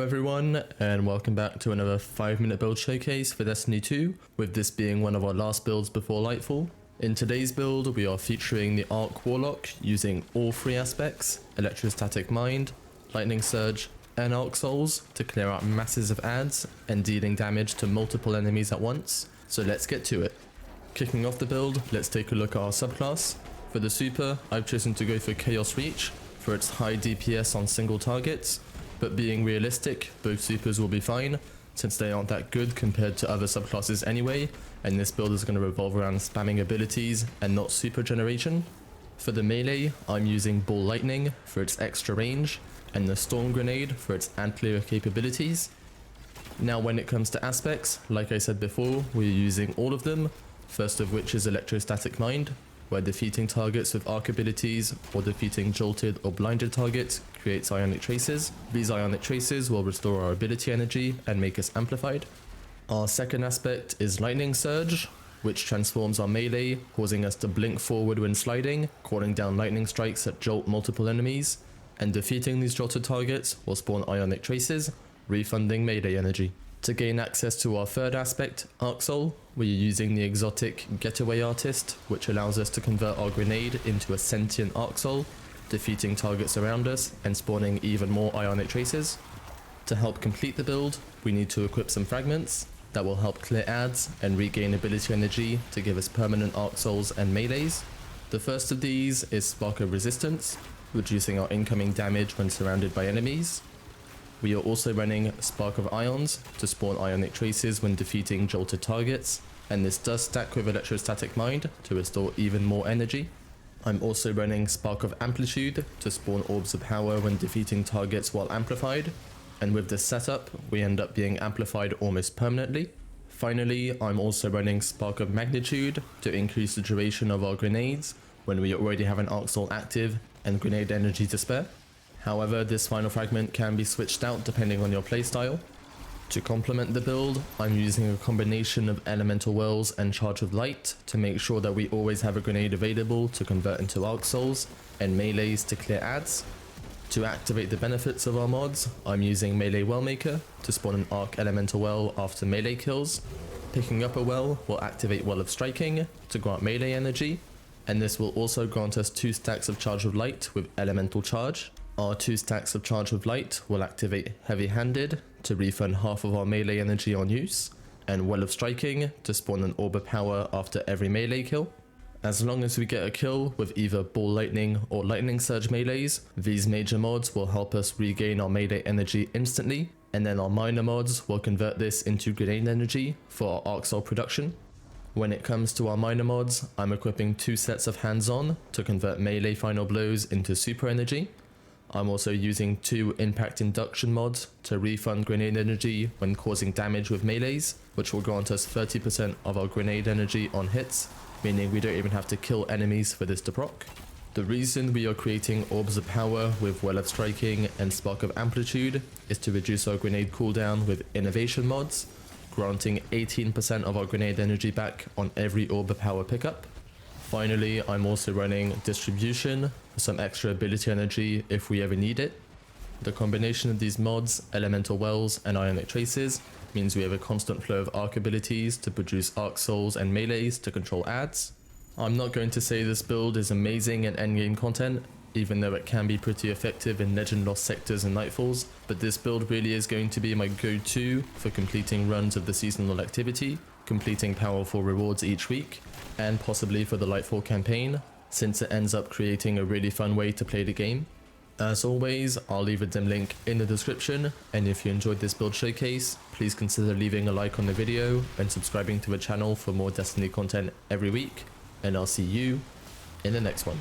Hello everyone, and welcome back to another 5-minute build showcase for Destiny 2, with this being one of our last builds before Lightfall. In today's build, we are featuring the Arc Warlock using all three aspects, Electrostatic Mind, Lightning Surge, and Arc Souls to clear out masses of adds and dealing damage to multiple enemies at once. So let's get to it. Kicking off the build, let's take a look at our subclass. For the super, I've chosen to go for Chaos Reach for its high DPS on single targets. But being realistic, both supers will be fine, since they aren't that good compared to other subclasses anyway, and this build is going to revolve around spamming abilities and not super generation. For the melee, I'm using Ball Lightning for its extra range, and the Storm Grenade for its anti-clear capabilities. Now when it comes to aspects, like I said before, we're using all of them, first of which is Electrostatic Mind, where defeating targets with arc abilities or defeating jolted or blinded targets creates ionic traces. These ionic traces will restore our ability energy and make us amplified. Our second aspect is Lightning Surge, which transforms our melee, causing us to blink forward when sliding, calling down lightning strikes that jolt multiple enemies, and defeating these jolted targets will spawn ionic traces, refunding melee energy. To gain access to our third aspect, Arc Soul, we are using the exotic Getaway Artist, which allows us to convert our grenade into a sentient Arc Soul, defeating targets around us and spawning even more ionic traces. To help complete the build, we need to equip some fragments that will help clear adds and regain ability energy to give us permanent Arc Souls and melees. The first of these is Spark of Resistance, reducing our incoming damage when surrounded by enemies. We are also running Spark of Ions to spawn ionic traces when defeating jolted targets, and this does stack with Electrostatic Mind to restore even more energy. I'm also running Spark of Amplitude to spawn orbs of power when defeating targets while amplified, and with this setup we end up being amplified almost permanently. Finally, I'm also running Spark of Magnitude to increase the duration of our grenades when we already have an Arc Soul active and grenade energy to spare. However, this final fragment can be switched out depending on your playstyle. To complement the build, I'm using a combination of Elemental Wells and Charge of Light to make sure that we always have a grenade available to convert into Arc Souls and melees to clear adds. To activate the benefits of our mods, I'm using Melee Wellmaker to spawn an Arc Elemental Well after melee kills. Picking up a well will activate Well of Striking to grant melee energy, and this will also grant us 2 stacks of Charge of Light with Elemental Charge. Our 2 stacks of Charge of Light will activate Heavy Handed to refund half of our melee energy on use, and Well of Striking to spawn an Orb of Power after every melee kill. As long as we get a kill with either Ball Lightning or Lightning Surge melees, these major mods will help us regain our melee energy instantly, and then our minor mods will convert this into grenade energy for our Arc Soul production. When it comes to our minor mods, I'm equipping 2 sets of Hands-On to convert melee final blows into super energy. I'm also using 2 Impact Induction mods to refund grenade energy when causing damage with melees, which will grant us 30% of our grenade energy on hits, meaning we don't even have to kill enemies for this to proc. The reason we are creating Orbs of Power with Well of Striking and Spark of Amplitude is to reduce our grenade cooldown with Innovation mods, granting 18% of our grenade energy back on every Orb of Power pickup. Finally, I'm also running Distribution for some extra ability energy if we ever need it. The combination of these mods, Elemental Wells and Ionic Traces, means we have a constant flow of arc abilities to produce Arc Souls and melees to control adds. I'm not going to say this build is amazing in endgame content, even though it can be pretty effective in Legend Lost Sectors and Nightfalls, but this build really is going to be my go-to for completing runs of the seasonal activity, completing powerful rewards each week, and possibly for the Lightfall campaign, since it ends up creating a really fun way to play the game. As always, I'll leave a dim link in the description, and if you enjoyed this build showcase, please consider leaving a like on the video and subscribing to the channel for more Destiny content every week, and I'll see you in the next one.